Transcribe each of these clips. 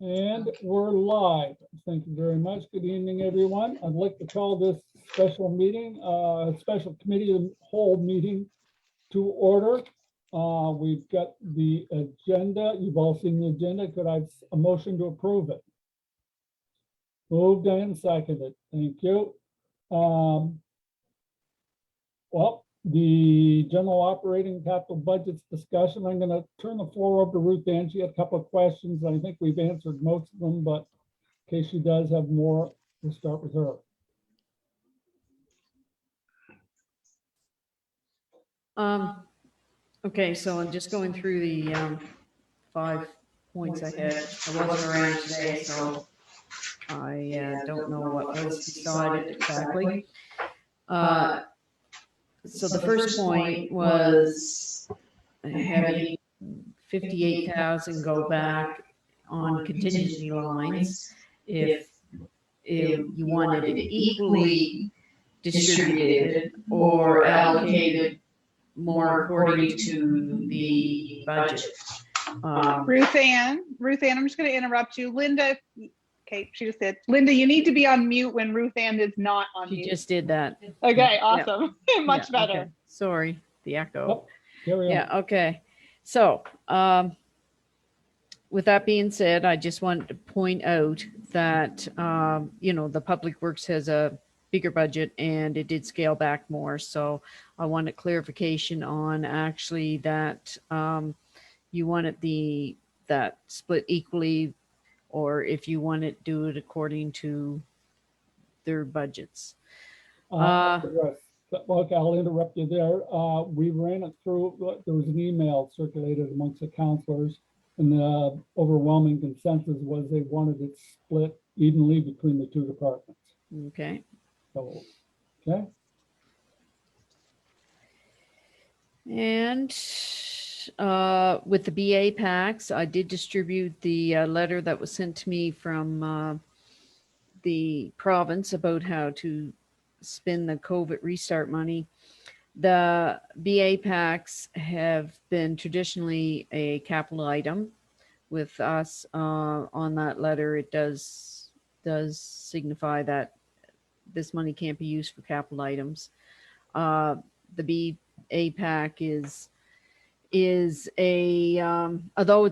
And we're live. Thank you very much. Good evening, everyone. I'd like to call this special meeting, special committee of the whole meeting to order. We've got the agenda. You've all seen the agenda. Could I have a motion to approve it? Moved and seconded. Thank you. Well, the general operating capital budgets discussion, I'm going to turn the floor over to Ruth Ann. She had a couple of questions. I think we've answered most of them, but in case she does have more, we'll start with her. Okay, so I'm just going through the 5 points I had. I wasn't around today, so I don't know what was decided exactly. So the first point was having 58,000 go back on contingency lines if you wanted it equally distributed or allocated more according to the budget. Ruth Ann, I'm just going to interrupt you. Linda, okay, she just did. Linda, you need to be on mute when Ruth Ann is not on mute. She just did that. Okay, awesome. Yeah. Much better. Okay. Sorry, the echo. Oh, yeah, okay. So, with that being said, I just wanted to point out that, you know, the Public Works has a bigger budget and it did scale back more. So I wanted clarification on actually that you wanted that split equally, or if you want to do it according to their budgets. Okay, I'll interrupt you there. We ran it through, there was an email circulated amongst the counselors, and the overwhelming consensus was they wanted it split evenly between the two departments. Okay. So, okay. And with the BA packs, I did distribute the letter that was sent to me from the province about how to spend the COVID restart money. The BA packs have been traditionally a capital item with us. On that letter, it does signify that this money can't be used for capital items. The BA pack is a although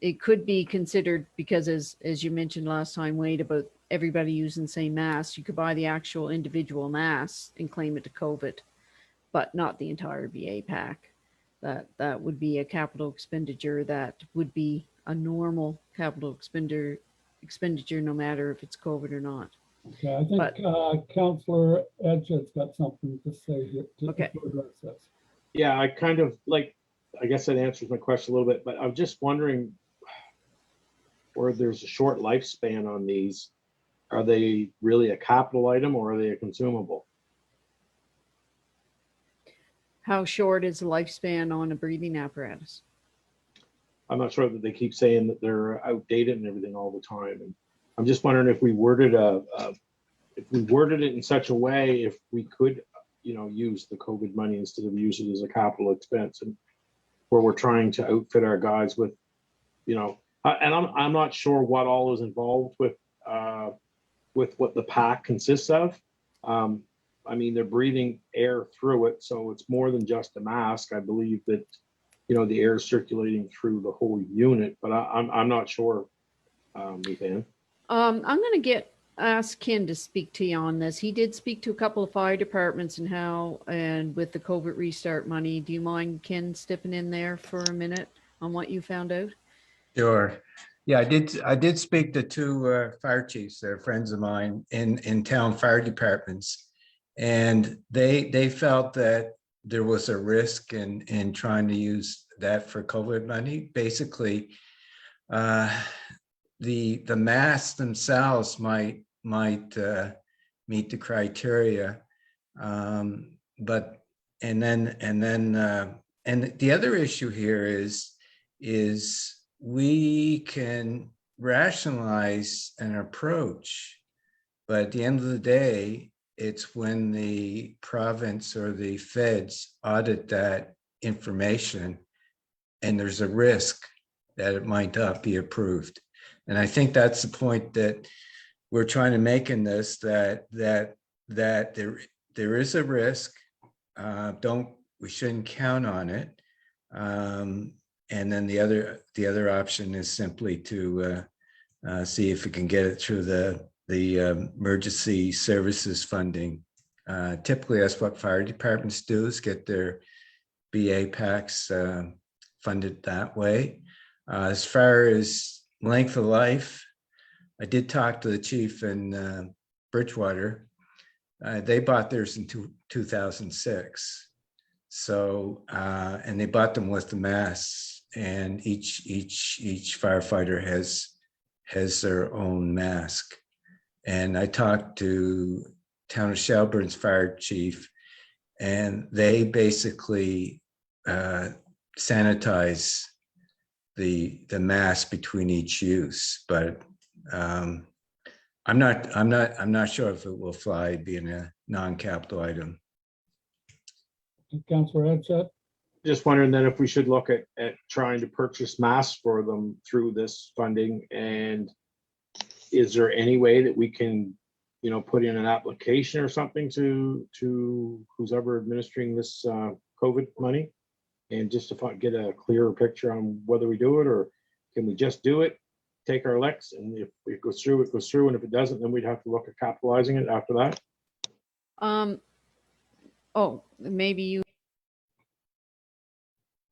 it could be considered, because as you mentioned last time, Wade, about everybody using the same mask, you could buy the actual individual mask and claim it to COVID, but not the entire BA pack. That would be a capital expenditure that would be a normal capital expenditure no matter if it's COVID or not. Okay, I think Councillor Edge has got something to say here to address this. Yeah, I kind of like, I guess that answers my question a little bit, but I'm just wondering, where there's a short lifespan on these, are they really a capital item or are they a consumable? How short is the lifespan on a breathing apparatus? I'm not sure that they keep saying that they're outdated and everything all the time. And I'm just wondering if we worded it in such a way, if we could, you know, use the COVID money instead of use it as a capital expense, and where we're trying to outfit our guys with, you know, and I'm not sure what all is involved with what the pack consists of. I mean, they're breathing air through it, so it's more than just a mask. I believe that, you know, the air is circulating through the whole unit, but I'm not sure, Leanne. I'm going to ask Ken to speak to you on this. He did speak to a couple of fire departments and with the COVID restart money. Do you mind, Ken, stepping in there for a minute on what you found out? Sure. Yeah, I did speak to two fire chiefs. They're friends of mine in town fire departments, and they felt that there was a risk in trying to use that for COVID money. Basically, the masks themselves might meet the criteria, but and the other issue here is we can rationalize an approach, but at the end of the day, it's when the province or the feds audit that information and there's a risk that it might not be approved. And I think that's the point that we're trying to make in this, that there is a risk. We shouldn't count on it. And then the other option is simply to see if we can get it through the emergency services funding. Typically, that's what fire departments do, is get their BA packs funded that way. As far as length of life, I did talk to the chief in Bridgewater. They bought theirs in 2006. So, and they bought them with the masks, and each firefighter has their own mask. And I talked to Town of Shelburne's fire chief, and they basically sanitize the mask between each use. But I'm not sure if it will fly, being a non-capital item. Councillor Headset. Just wondering then if we should look at trying to purchase masks for them through this funding, and is there any way that we can, you know, put in an application or something to who's ever administering this COVID money, and just to get a clearer picture on whether we do it, or can we just do it, take our licks, and if it goes through, it goes through, and if it doesn't, then we'd have to look at capitalizing it after that. Oh, maybe you.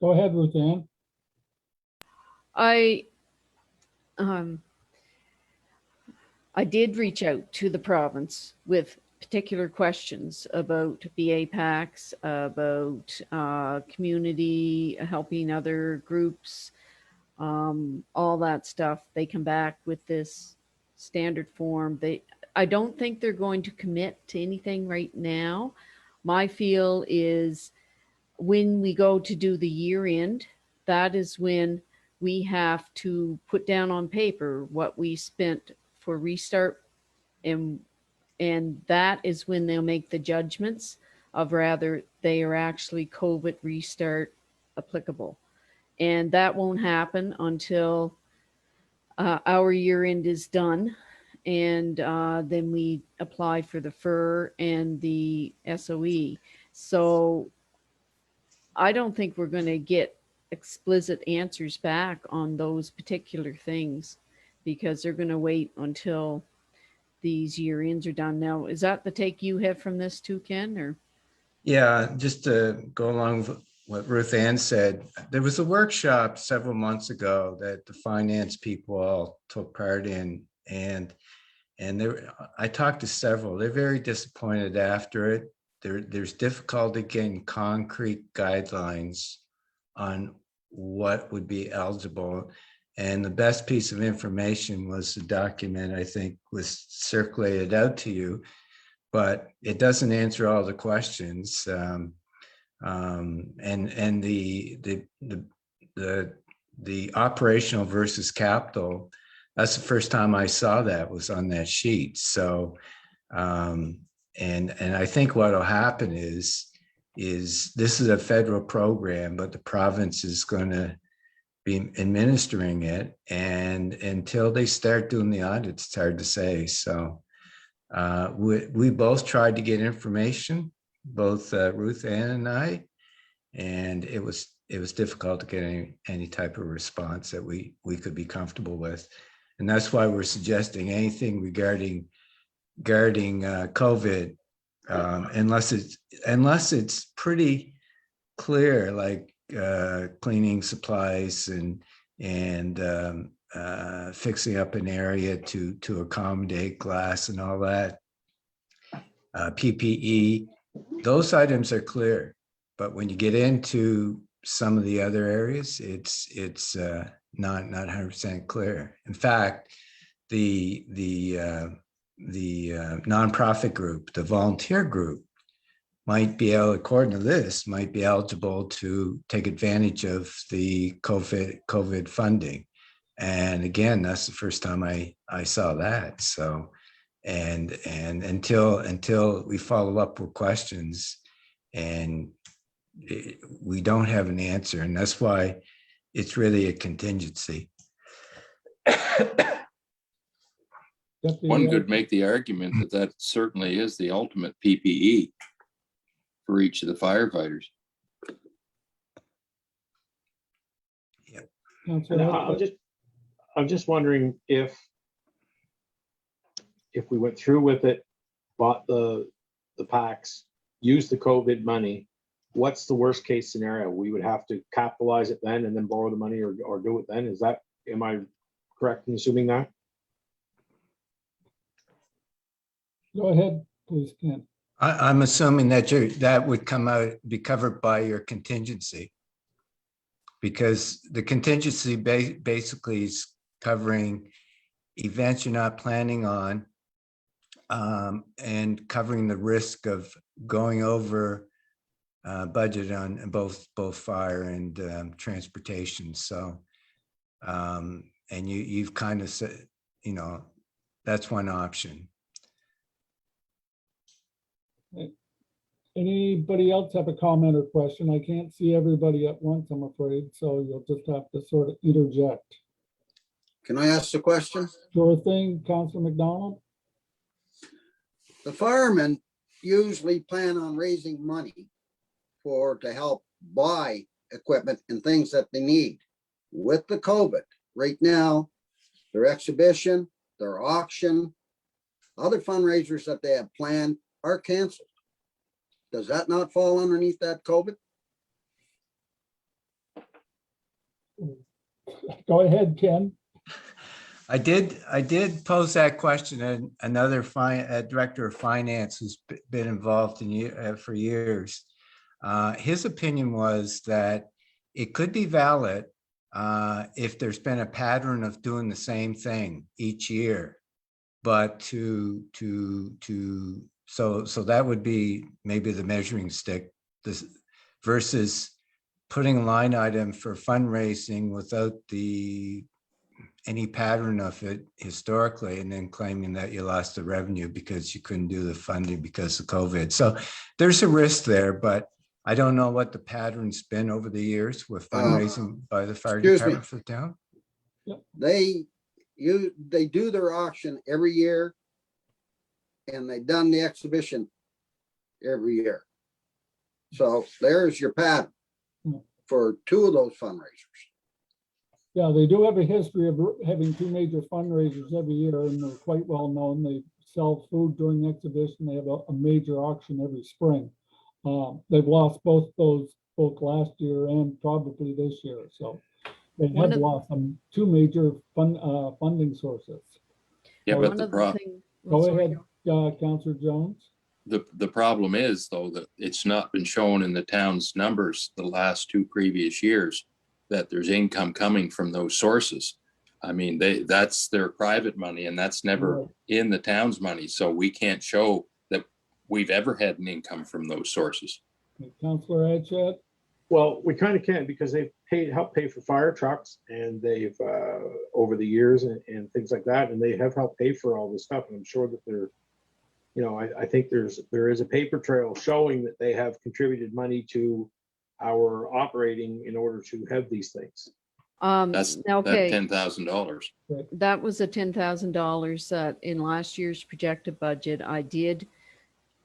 Go ahead, Ruth Ann. I did reach out to the province with particular questions about BA packs, about community, helping other groups, all that stuff. They come back with this standard form. I don't think they're going to commit to anything right now. My feel is when we go to do the year end, that is when we have to put down on paper what we spent for restart, and that is when they'll make the judgments of whether they are actually COVID restart applicable. And that won't happen until our year end is done, and then we apply for the FER and the SOE. So I don't think we're going to get explicit answers back on those particular things, because they're going to wait until these year ends are done. Now, is that the take you have from this too, Ken? Or Yeah, just to go along with what Ruth Ann said, there was a workshop several months ago that the finance people all took part in, and I talked to several. They're very disappointed after it. There's difficulty getting concrete guidelines on what would be eligible. And the best piece of information was the document, I think, was circulated out to you, but it doesn't answer all the questions. And the operational versus capital, that's the first time I saw that, was on that sheet. So, and I think what will happen is this is a federal program, but the province is going to be administering it, and until they start doing the audits, it's hard to say. So we both tried to get information, both Ruth Ann and I, and it was difficult to get any type of response that we could be comfortable with. And that's why we're suggesting anything regarding COVID, unless it's pretty clear, like cleaning supplies and fixing up an area to accommodate glass and all that, PPE, those items are clear. But when you get into some of the other areas, it's not 100% clear. In fact, the nonprofit group, the volunteer group, might be able, according to this, might be eligible to take advantage of the COVID funding. And again, that's the first time I saw that. So, and until we follow up with questions, and we don't have an answer, and that's why it's really a contingency. Deputy, One could make the argument that that certainly is the ultimate PPE for each of the firefighters. Councillor And Edgett. I'm just wondering if we went through with it, bought the packs, used the COVID money, what's the worst case scenario? We would have to capitalize it then and then borrow the money or do it then? Am I correct in assuming that? Go ahead, please, Ken. I'm assuming that that would be covered by your contingency. Because the contingency basically is covering events you're not planning on, and covering the risk of going over budget on both fire and transportation. So, and you've kind of said, that's one option. Anybody else have a comment or question? I can't see everybody at once, I'm afraid, so you'll just have to sort of interject. Can I ask a question? Sure thing, Councillor McDonald? The firemen usually plan on raising money to help buy equipment and things that they need. With the COVID, right now, their exhibition, their auction, other fundraisers that they have planned are canceled. Does that not fall underneath that COVID? Go ahead, Ken. I did pose that question, and another director of finance who's been involved for years. His opinion was that it could be valid if there's been a pattern of doing the same thing each year, but so that would be maybe the measuring stick, this versus putting a line item for fundraising without any pattern of it historically, and then claiming that you lost the revenue because you couldn't do the funding because of COVID. So there's a risk there, but I don't know what the pattern's been over the years with fundraising by the fire department for the town. They do their auction every year, and they've done the exhibition every year. So there's your pattern for two of those fundraisers. Yeah, they do have a history of having two major fundraisers every year, and they're quite well known. They sell food during the exhibition. They have a major auction every spring. They've lost both last year and probably this year. So they have lost two major funding sources. Yeah, but Go ahead, Councillor Jones. The problem is, though, that it's not been shown in the town's numbers the last two previous years that there's income coming from those sources. I mean, that's their private money, and that's never in the town's money. So we can't show that we've ever had an income from those sources. Councillor Edgett. Well, we kind of can, because they've helped pay for fire trucks, and they've over the years and things like that, and they have helped pay for all this stuff. And I'm sure that they're, I think there is a paper trail showing that they have contributed money to our operating in order to have these things. That's okay. that $10,000. That was a $10,000 that in last year's projected budget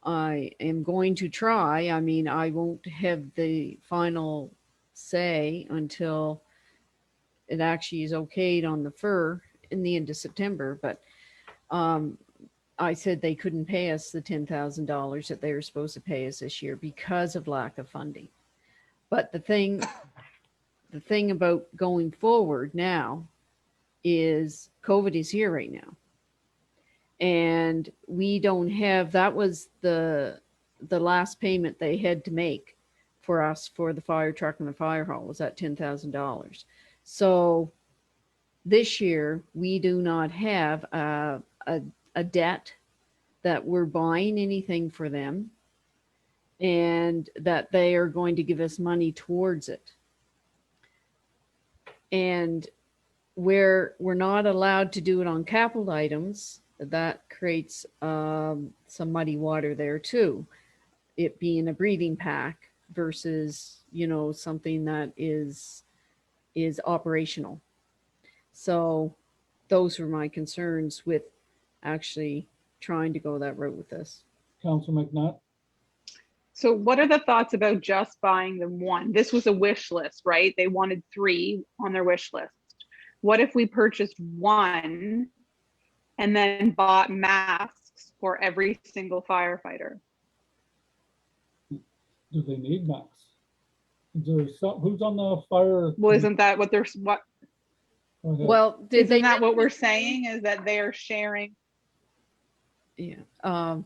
I am going to try. I mean, I won't have the final say until it actually is okayed on the FER in the end of September. But I said they couldn't pay us the $10,000 that they were supposed to pay us this year because of lack of funding. But the thing about going forward now is COVID is here right now. And we don't have, that was the last payment they had to make for us for the fire truck and the fire hall was at $10,000. So this year we do not have a debt that we're buying anything for them and that they are going to give us money towards it. And where we're not allowed to do it on capital items, that creates some muddy water there too. It being a breathing pack versus, something that is operational. So those were my concerns with actually trying to go that route with this. Councillor McNutt? So what are the thoughts about just buying them one? This was a wish list, right? They wanted 3 on their wish list. What if we purchased one and then bought masks for every single firefighter? Do they need masks? Is there some, who's on the fire? Well, isn't that what they're, what, Go ahead. Well, did isn't they? that what we're saying, is that they are sharing? Yeah.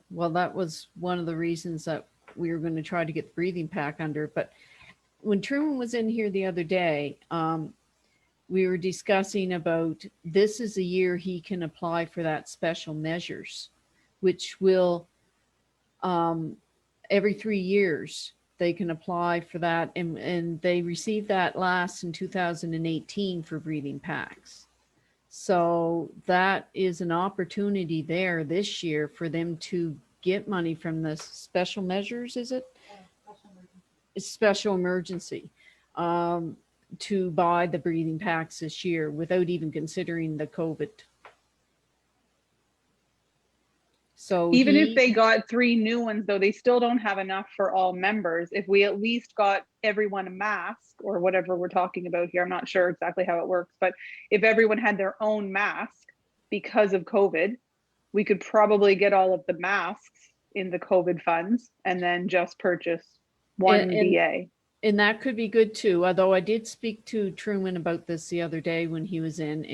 Well, that was one of the reasons that we were going to try to get the breathing pack under. But when Truman was in here the other day, we were discussing about this is a year he can apply for that special measures, which will every 3 years they can apply for that, and they received that last in 2018 for breathing packs. So that is an opportunity there this year for them to get money from the special measures, is it? It's special emergency, to buy the breathing packs this year without even considering the COVID. So Even if they got 3 new ones, though, they still don't have enough for all members. If we at least got everyone a mask or whatever we're talking about here, I'm not sure exactly how it works, but if everyone had their own mask because of COVID, we could probably get all of the masks in the COVID funds and then just purchase one BA. And that could be good too. Although I did speak to Truman about this the other day when he was in,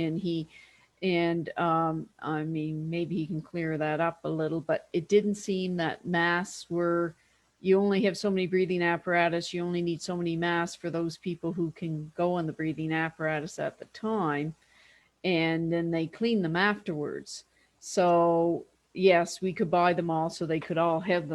and I mean, maybe he can clear that up a little, but it didn't seem that masks were, you only have so many breathing apparatus, you only need so many masks for those people who can go on the breathing apparatus at the time, and then they clean them afterwards. So yes, we could buy them all so they could all have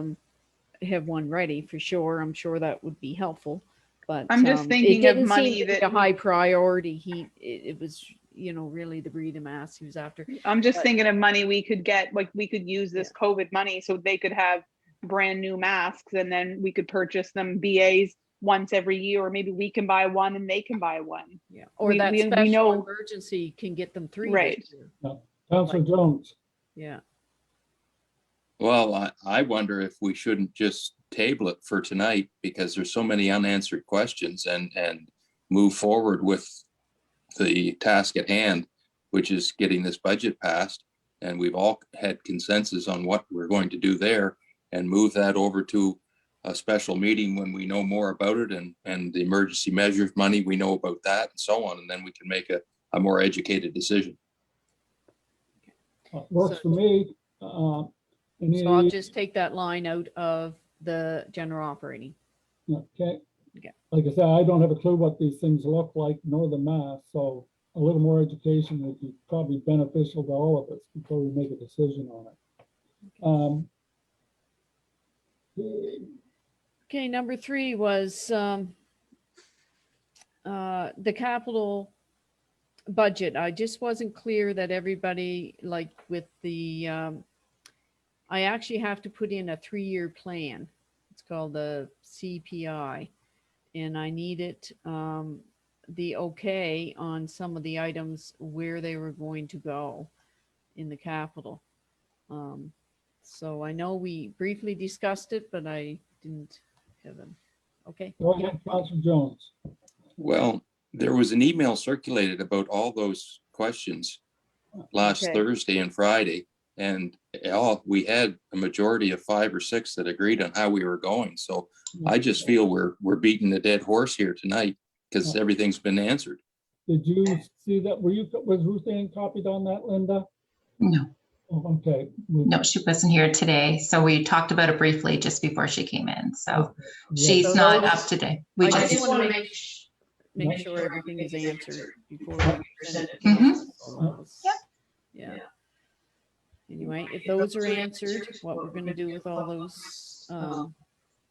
one ready for sure. I'm sure that would be helpful, but I'm just thinking of money that a high priority. It was, you know, really the breathing mask he was after. I'm just thinking of money we could get, like we could use this COVID money so they could have brand new masks, and then we could purchase them BAs once every year, or maybe we can buy one and they can buy one. Yeah, or that special emergency can get them 3 right. this year. No. Councillor Jones? Yeah. Well, I wonder if we shouldn't just table it for tonight, because there's so many unanswered questions, and move forward with the task at hand, which is getting this budget passed. And we've all had consensus on what we're going to do there, and move that over to a special meeting when we know more about it, and the emergency measures money, we know about that and so on. And then we can make a more educated decision. Works for me. So I'll just take that line out of the general operating. Okay. Okay. Like I said, I don't have a clue what these things look like, nor the math, so a little more education would be probably beneficial to all of us before we make a decision on it. Okay, number 3 was the capital budget. I just wasn't clear that everybody, like with the, I actually have to put in a 3-year plan. It's called the CPI, and I needed the okay on some of the items where they were going to go in the capital. So I know we briefly discussed it, but I didn't have them. Okay. Go ahead, Councillor Jones. Well, there was an email circulated about all those questions last Thursday and Friday, and we had a majority of 5 or 6 that agreed on how we were going. So I just feel we're beating a dead horse here tonight, because everything's been answered. Did you see that? Was Ruth Ann copied on that, Linda? No. Oh, okay. No, she wasn't here today. So we talked about it briefly just before she came in. So she's So not those- up to date. We I just, just want to make sure everything is answered before we present it. Mhm. Yep. Yeah. Anyway, if those are answered, what we're going to do with all those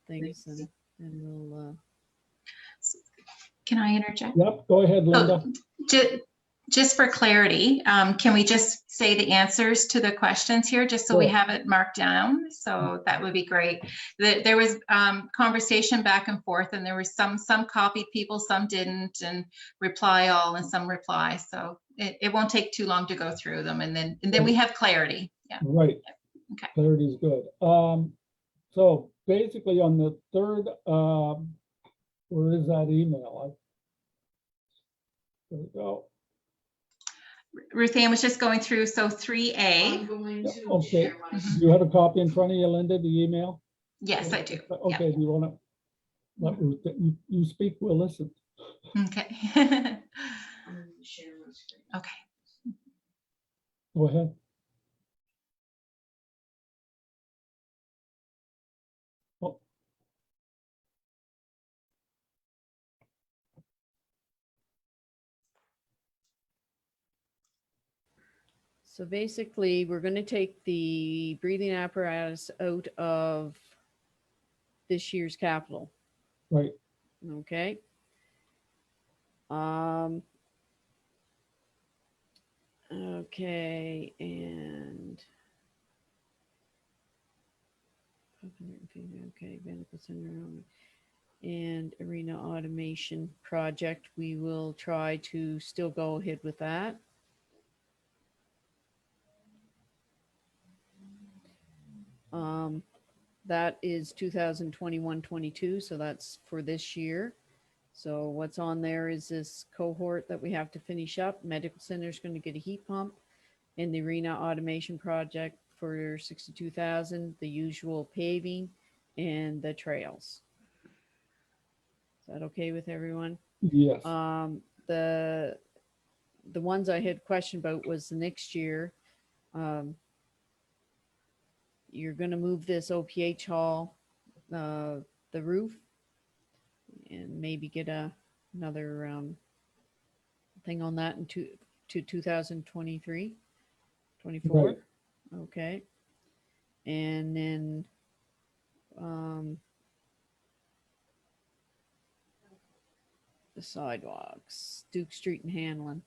things, then we'll. Can I interject? Yep, go ahead, Linda. Just for clarity, can we just say the answers to the questions here, just so we Sure. have it marked down? So that would be great. There was conversation back and forth, and there was some copied people, some didn't, and reply all and some reply. So it won't take too long to go through them, and then we have clarity. Yeah. Right. Okay. Clarity is good. So basically on the third, where is that email? There we go. Ruth Ann was just going through, so 3A. Yeah, okay. Do you have a copy in front of you, Linda, the email? Yes, I do. Okay, do you want to let Ruth, you speak, we'll listen. Okay. Okay. Go ahead. Oh, So basically, we're going to take the breathing apparatus out of this year's capital. right, Okay. Okay, and okay, medical center and arena automation project. We will try to still go ahead with that. That is 2021-22, so that's for this year. So what's on there is this cohort that we have to finish up. Medical center is going to get a heat pump, and the arena automation project for 62,000, the usual paving and the trails. Is that okay with everyone? yes, The ones I had questioned about was the next year. You're going to move this OPH hall, the roof, and maybe get another thing on that to 2023, 24. right, Okay. And then the sidewalks, Duke Street and Hanlon.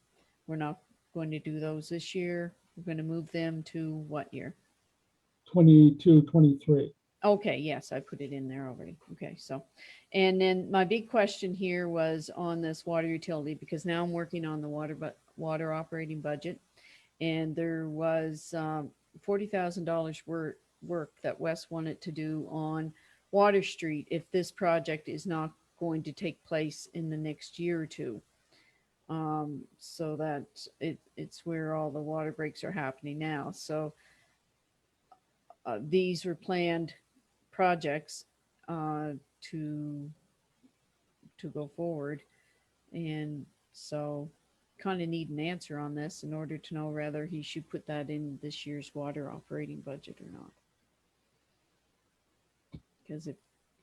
We're not going to do those this year. We're going to move them to what year? 22, 23. Okay, yes, I put it in there already. Okay, so, and then my big question here was on this water utility, because now I'm working on the water operating budget, and there was $40,000 work that Wes wanted to do on Water Street if this project is not going to take place in the next year or two. So that it's where all the water breaks are happening now. So these were planned projects to go forward, and so kind of need an answer on this in order to know whether he should put that in this year's water operating budget or not. Because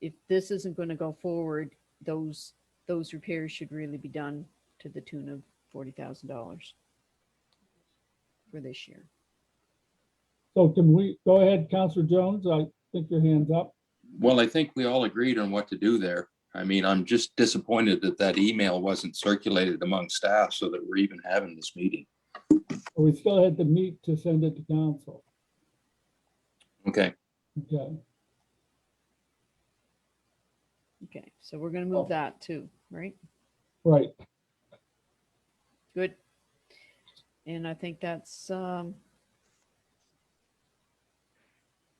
if this isn't going to go forward, those repairs should really be done to the tune of $40,000 for this year. So can we, go ahead, Councillor Jones, I think your hand's up. Well, I think we all agreed on what to do there. I mean, I'm just disappointed that that email wasn't circulated among staff so that we're even having this meeting. We still had to meet to send it to council. Okay. Okay, Okay, so we're going to move that too, right? right, Good. And I think that's,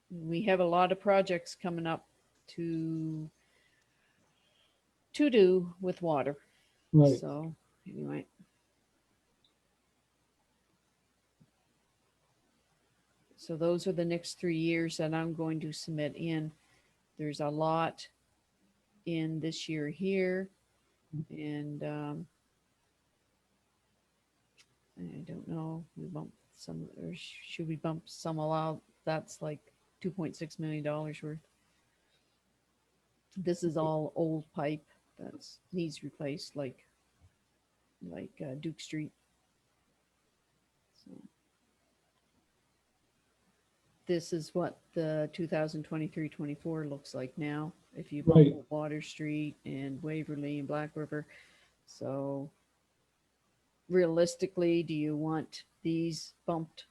we have a lot of projects coming up to do with water. right. So anyway. So those are the next 3 years that I'm going to submit in. There's a lot in this year here. And I don't know, we bumped some, or should we bump some allowed? That's like $2.6 million worth. This is all old pipe that needs replaced, like Duke Street. So this is what the 2023-24 looks like now. If you bump Right. Water Street and Waverly and Black River, so realistically, do you want these bumped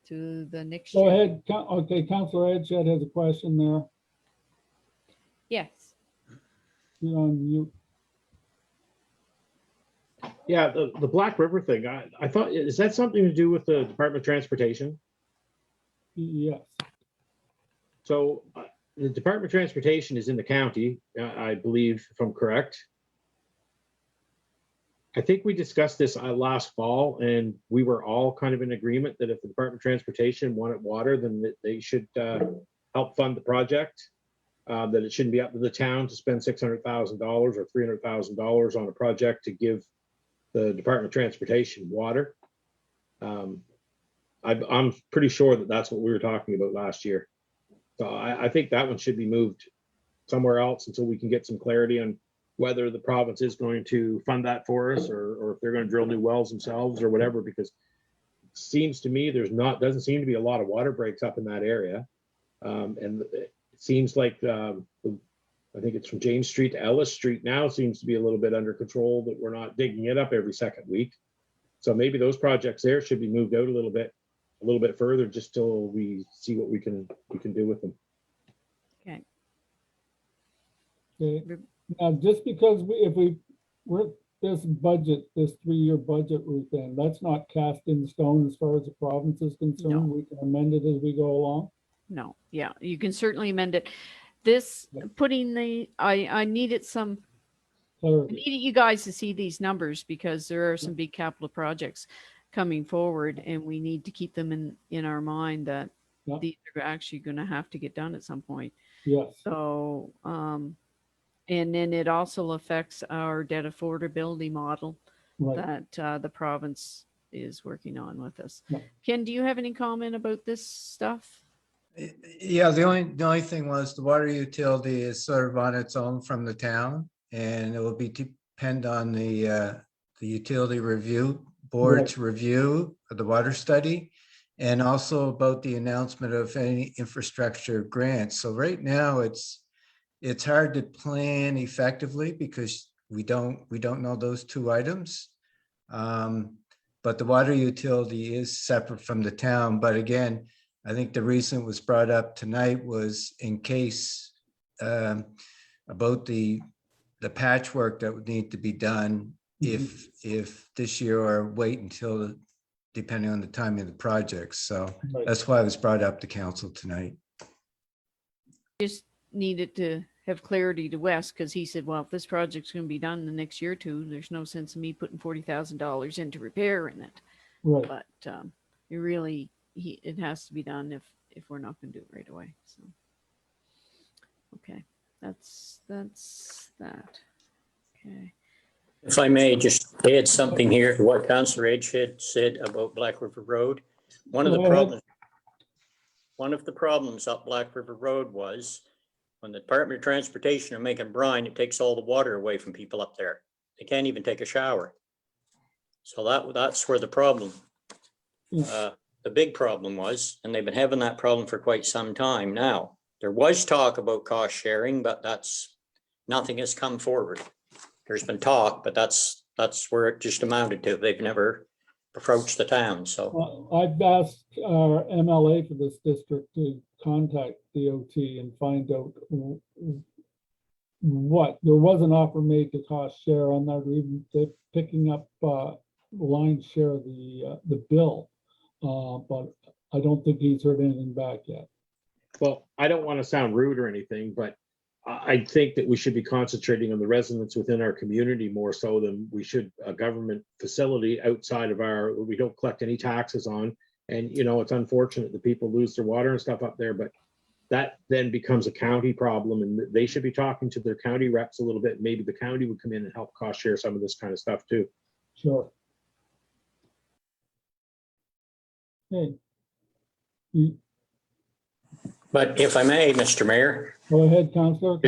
to the next Go year? ahead. Okay, Councillor Edshed has a question there. Yes. You're on mute. Yeah, the Black River thing, I thought, is that something to do with the Department of Transportation? Yes. So the Department of Transportation is in the county, I believe, if I'm correct. I think we discussed this last fall, and we were all kind of in agreement that if the Department of Transportation wanted water, then they should help fund the project. That it shouldn't be up to the town to spend $600,000 or $300,000 on a project to give the Department of Transportation water. I'm pretty sure that that's what we were talking about last year. So I think that one should be moved somewhere else until we can get some clarity on whether the province is going to fund that for us, or if they're going to drill new wells themselves or whatever, because it seems to me doesn't seem to be a lot of water breaks up in that area. And it seems like I think it's from James Street to Ellis Street now seems to be a little bit under control, that we're not digging it up every second week. So maybe those projects there should be moved out a little bit further, just till we see what we can do with them. Okay. Okay. Now, just because we're this 3-year budget route, then that's not cast in stone as far as the province is concerned. No. We can amend it as we go along. No. Yeah, you can certainly amend it. This putting I needed some. I Clarity. needed you guys to see these numbers because there are some big capital projects coming forward, and we need to keep them in our mind that Yeah. these are actually going to have to get done at some point. Yes. So, and then it also affects our debt affordability model Right. that the province is working on with us. Yeah. Ken, do you have any comment about this stuff? Yeah, the only thing was the water utility is sort of on its own from the town, and it will depend on the utility review board's review of the water study, and also about the announcement of any infrastructure grants. So right now it's hard to plan effectively because we don't know those two items. But the water utility is separate from the town. But again, I think the reason it was brought up tonight was in case about the patchwork that would need to be done if this year, or wait until depending on the timing of the project. So Right. that's why it was brought up to council tonight. Just needed to have clarity to Wes because he said, well, if this project's going to be done in the next year or two, there's no sense in me putting $40,000 into repairing it. Right. But it really, it has to be done if we're not going to do it right away. So, okay, that's that. Okay. If I may just add something here to what Councillor Edgehead said about Black River Road. One of Go ahead. the problems up Black River Road was when the Department of Transportation are making brine, it takes all the water away from people up there. They can't even take a shower. So that's where the problem, the big problem was, and they've been having that problem for quite some time now. There was talk about cost sharing, but nothing has come forward. There's been talk, but that's where it just amounted to. They've never approached the town. So Well, I've asked our MLA for this district to contact DOT and find out what there was an offer made to cost share on that, or even they're picking up lion's share of the bill, but I don't think he's heard anything back yet. Well, I don't want to sound rude or anything, but I think that we should be concentrating on the residents within our community more so than we should a government facility outside of we don't collect any taxes on. And, it's unfortunate that people lose their water and stuff up there, but that then becomes a county problem, and they should be talking to their county reps a little bit. Maybe the county would come in and help cost share some of this kind of stuff too. Sure. Okay. but if I may, Mr. Mayor, Go ahead, Councillor.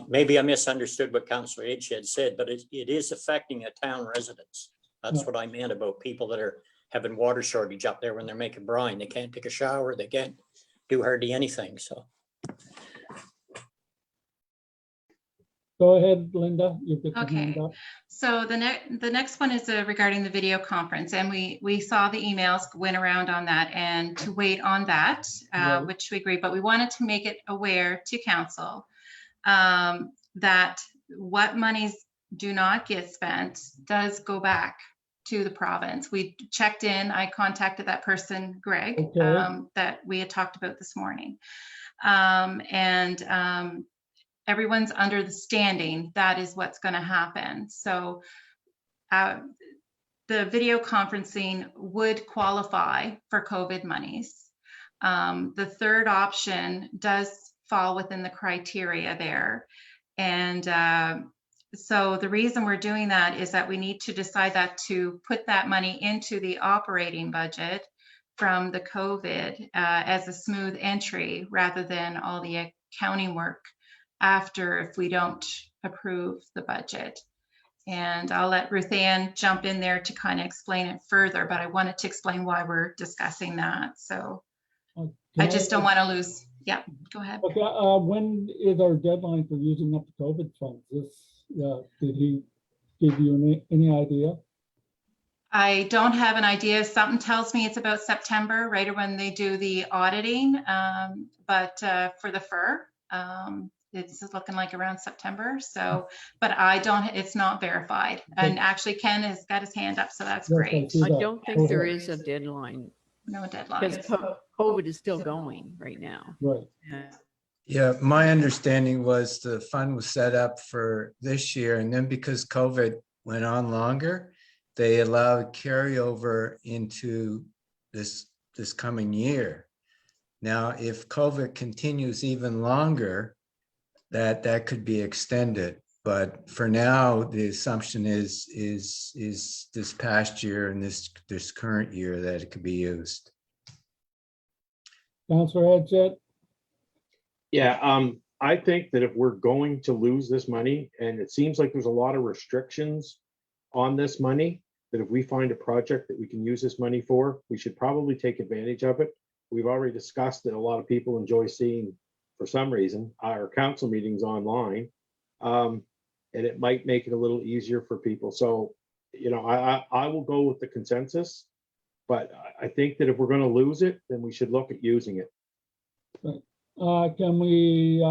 maybe I misunderstood what Councillor Edgehead said, but it is affecting a town residents. That's what I meant about people that are having water shortage up there when they're making brine. They can't take a shower. They can't do hardly anything. So Go ahead, Linda. You get your hand Okay. up. So the next one is regarding the video conference, and we saw the emails went around on that, and to wait on that, Right. which we agree, but we wanted to make it aware to council that what monies do not get spent does go back to the province. We checked in, I contacted that person, Greg, Okay. that we had talked about this morning. Everyone's under the standing that is what's going to happen. So the video conferencing would qualify for COVID monies. The third option does fall within the criteria there. And so the reason we're doing that is that we need to decide that to put that money into the operating budget from the COVID as a smooth entry rather than all the accounting work after if we don't approve the budget. And I'll let Ruth Ann jump in there to kind of explain it further, but I wanted to explain why we're discussing that. So I just don't want to lose. Yeah, go ahead. Okay, when is our deadline for using up the COVID funds? Did he give you any idea? I don't have an idea. Something tells me it's about September, right when they do the auditing. But for the FER, it's looking like around September. So, but I don't, it's not verified. And actually Ken has got his hand up, so that's Yes, I great. see I that. don't Go think there ahead. is a deadline No deadline. because COVID is still going right now. Right. Yeah, my understanding was the fund was set up for this year, and then because COVID went on longer, they allowed carryover into this coming year. Now, if COVID continues even longer, that could be extended. But for now, the assumption is this past year and this current year that it could be used. Councillor Headset? Yeah, I think that if we're going to lose this money, and it seems like there's a lot of restrictions on this money, that if we find a project that we can use this money for, we should probably take advantage of it. We've already discussed that a lot of people enjoy seeing, for some reason, our council meetings online. And it might make it a little easier for people. So, you know, I will go with the consensus, but I think that if we're going to lose it, then we should look at using it. Can we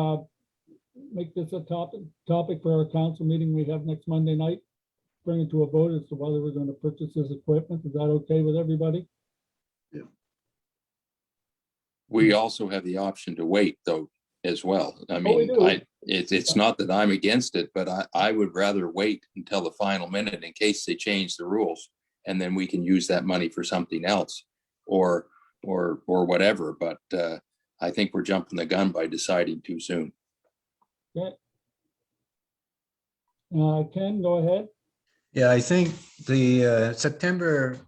make this a topic for our council meeting we have next Monday night? Bring it to a vote as to whether we're going to purchase this equipment. Is that okay with everybody? We also have the option to wait though as well. I Oh, we mean, do. it's not that I'm against it, but I would rather wait until the final minute in case they change the rules, and then we can use that money for something else or whatever. But I think we're jumping the gun by deciding too soon. Okay. Ken, go ahead. Yeah, I think the September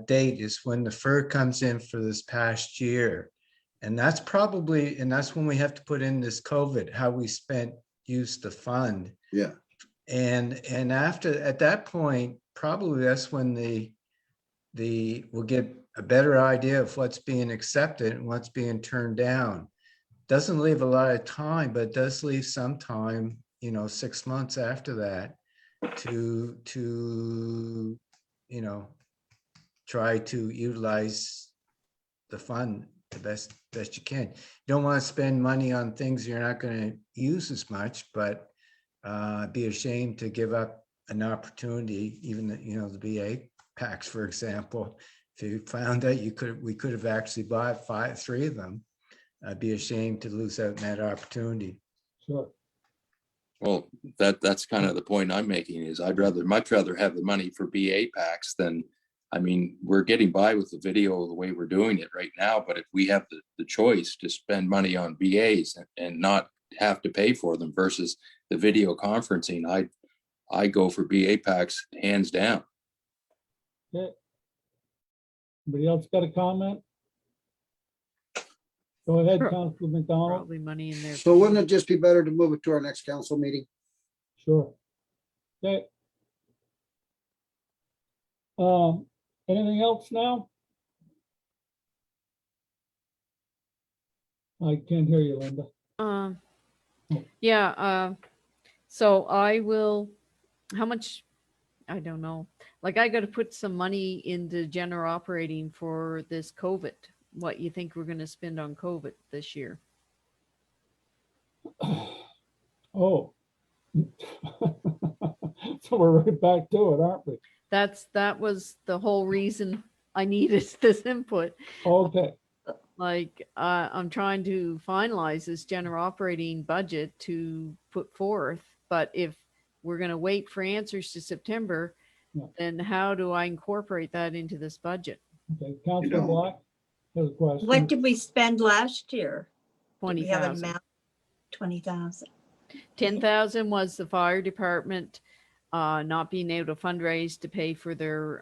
date is when the FER comes in for this past year. And that's when we have to put in this COVID, how we used the fund. Yeah. And at that point, probably that's when we'll get a better idea of what's being accepted and what's being turned down. Doesn't leave a lot of time, but it does leave some time, 6 months after that to try to utilize the fund the best you can. You don't want to spend money on things you're not going to use as much, but be ashamed to give up an opportunity, even the BA packs, for example. If you found out we could have actually bought 3 of them, I'd be ashamed to lose out on that opportunity. Sure. Well, that's kind of the point I'm making is I'd much rather have the money for BA packs than, I mean, we're getting by with the video the way we're doing it right now, but if we have the choice to spend money on BAs and not have to pay for them versus the video conferencing, I go for BA packs hands down. Okay. Anybody else got a comment? Go ahead, Sure. Councilor McDonald. Probably money in there. So wouldn't it just be better to move it to our next council meeting? Sure. Okay. Anything else now? I can't hear you, Linda. Yeah, so I will, how much I don't know. Like I got to put some money into general operating for this COVID. What you think we're going to spend on COVID this year? Oh. So we're right back to it, aren't we? That was the whole reason I needed this input. Okay, Like I'm trying to finalize this general operating budget to put forth, but if we're going to wait for answers to September, Yeah. then how do I incorporate that into this budget? okay. Councillor don't. Black has a question. What did we spend last year? Do we have an 20,000. amount? 20,000. 10,000 was the fire department not being able to fundraise to pay for their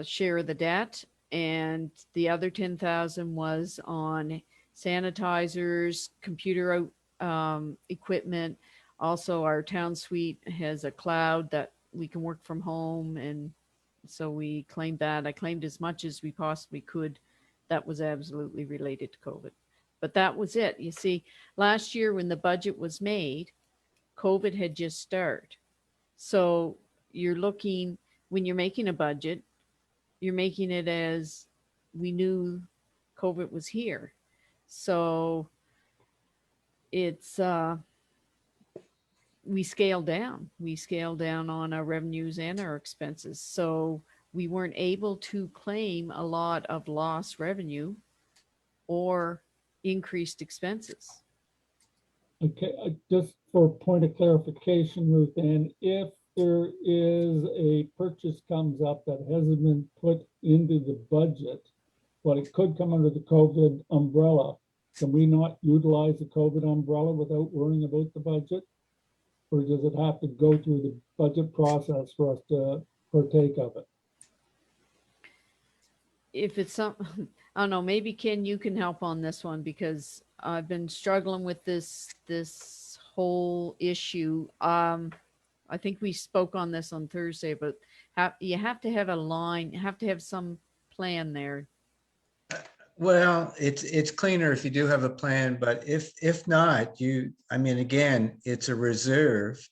share of the debt, and the other 10,000 was on sanitizers, computer equipment. Also, our town suite has a cloud that we can work from home, and so we claimed that. I claimed as much as we possibly could. That was absolutely related to COVID. But that was it. You see, last year when the budget was made, COVID had just started. So you're looking, when you're making a budget, you're making it as we knew COVID was here. So it's, we scaled down. We scaled down on our revenues and our expenses. So we weren't able to claim a lot of lost revenue or increased expenses. Okay, just for point of clarification, Ruth Ann, if there is a purchase comes up that hasn't been put into the budget, but it could come under the COVID umbrella, can we not utilize the COVID umbrella without worrying about the budget? Or does it have to go through the budget process for us to partake of it? If it's some, I don't know, maybe Ken, you can help on this one because I've been struggling with this whole issue. I think we spoke on this on Thursday, but you have to have a line, you have to have some plan there. Well, it's cleaner if you do have a plan, but if not, I mean, again, it's a reserve.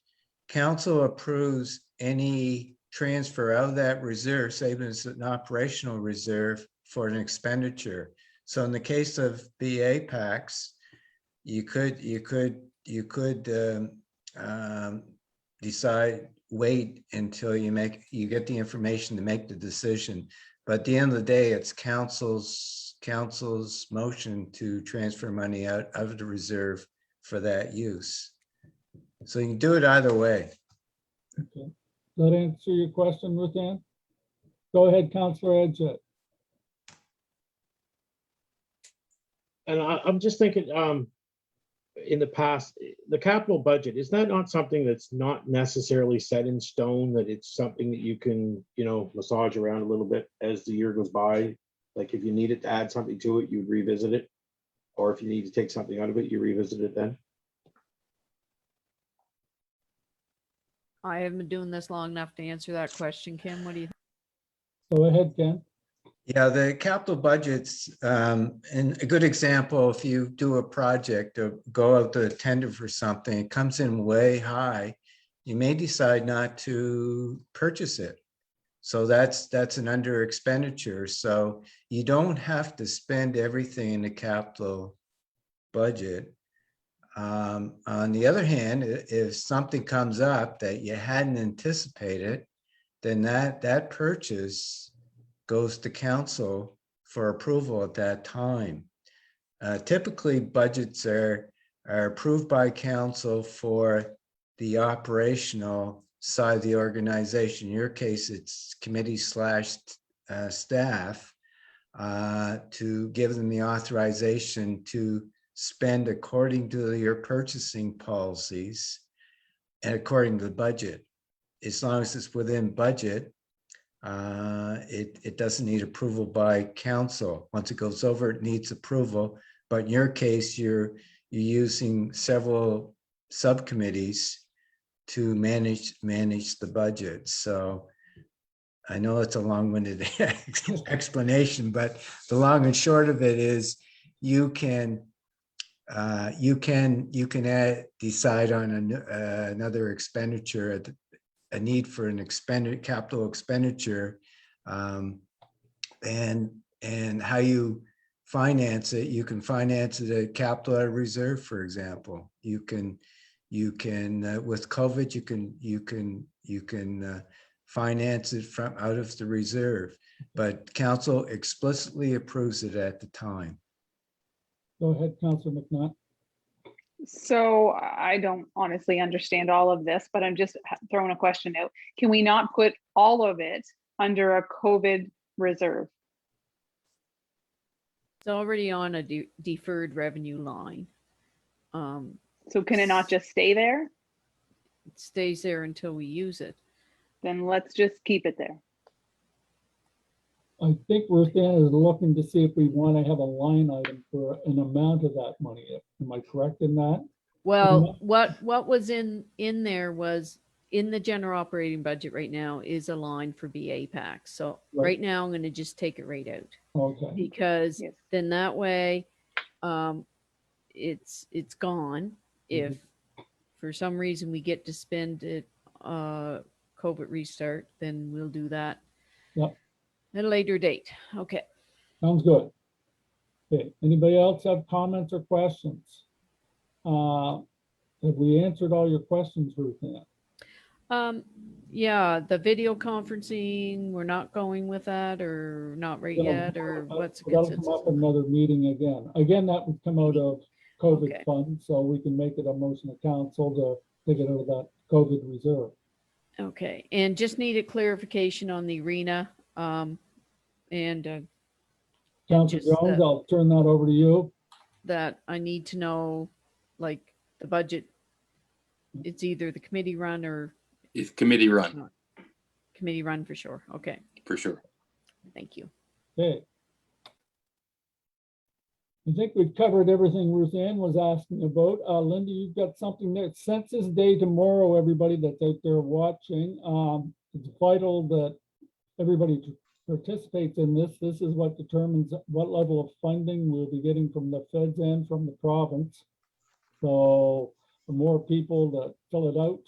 Council approves any transfer out of that reserve, saving as an operational reserve for an expenditure. So in the case of BA packs, you could decide, wait until you get the information to make the decision. But at the end of the day, it's council's motion to transfer money out of the reserve for that use. So you can do it either way. Okay. Does that answer your question, Ruth Ann? Go ahead, Councillor Edgett. And I'm just thinking, in the past, the capital budget, is that not something that's not necessarily set in stone, that it's something that you can, massage around a little bit as the year goes by? Like if you needed to add something to it, you'd revisit it. Or if you need to take something out of it, you revisit it then. I haven't been doing this long enough to answer that question. Kim, what do you think? Go ahead, Ken. Yeah, the capital budgets, and a good example, if you do a project or go out to tender for something, it comes in way high, you may decide not to purchase it. So that's an under expenditure. So you don't have to spend everything in the capital budget. On the other hand, if something comes up that you hadn't anticipated, then that purchase goes to council for approval at that time. Typically, budgets are approved by council for the operational side of the organization. In your case, it's committee / staff to give them the authorization to spend according to your purchasing policies and according to the budget. As long as it's within budget, it doesn't need approval by council. Once it goes over, it needs approval. But in your case, you're using several subcommittees to manage the budget. So I know it's a long-winded explanation, but the long and short of it is you can decide on another expenditure a need for an capital expenditure, and how you finance it. You can finance it at capital out of reserve, for example. You can with COVID, you can finance it from out of the reserve, but council explicitly approves it at the time. Go ahead, Councillor McNutt. So I don't honestly understand all of this, but I'm just throwing a question out. Can we not put all of it under a COVID reserve? It's already on a deferred revenue line. So can it not just stay there? It stays there until we use it. Then let's just keep it there. I think Ruthann is looking to see if we want to have a line item for an amount of that money. Am I correct in that? Well, what was in there was in the general operating budget right now is a line for BA packs. So Right. right now I'm going to just take it right out, Okay, because Yes. then that way it's gone. If for some reason we get to spend it COVID restart, then we'll do that. Yep. At a later date. Okay. sounds good. Okay, anybody else have comments or questions? Have we answered all your questions, Ruthann? Yeah, the video conferencing, we're not going with that, or not right yet, or what's the That'll come consensus? up in another meeting again. Again, that would come out of COVID Okay. fund, so we can make it a motion of council to take it out of that COVID reserve. Okay, and just needed clarification on the arena. And Councillor just Jones, that- I'll turn that over to you. that I need to know, like, the budget. It's either the committee run or If committee run, committee run for sure. Okay, for sure. thank you. Okay. I think we've covered everything Ruth Ann was asking about. Linda, you've got something there. Census Day tomorrow, everybody that's out there watching. It's vital that everybody participates in this. This is what determines what level of funding we'll be getting from the feds and from the province. So the more people that fill it out,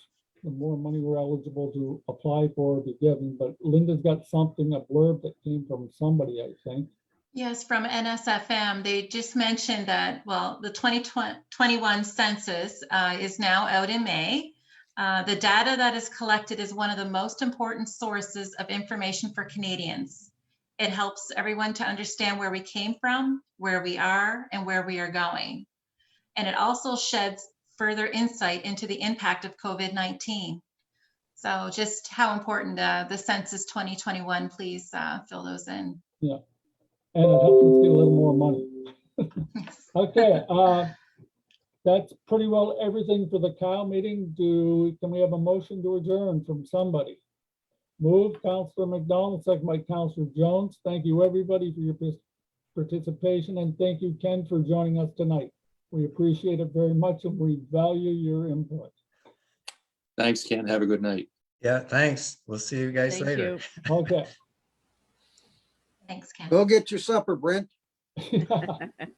the more money we're eligible to apply for or be given. But Linda's got something, a blurb that came from somebody, I think. Yes, from NSFM, they just mentioned that, well, the 2021 census is now out in May. The data that is collected is one of the most important sources of information for Canadians. It helps everyone to understand where we came from, where we are, and where we are going. And it also sheds further insight into the impact of COVID-19. So just how important the census 2021, please fill those in. Yeah. And it helps us get a little more money. Okay, that's pretty well everything for the Kyle meeting. Can we have a motion to adjourn from somebody? Move, Councillor McDonald, second by Councillor Jones. Thank you, everybody, for your participation, and thank you, Ken, for joining us tonight. We appreciate it very much, and we value your input. Thanks, Ken. Have a good night. Yeah, thanks. We'll see you guys Thank later. you. Okay. Thanks, Ken. Go get your supper, Brent.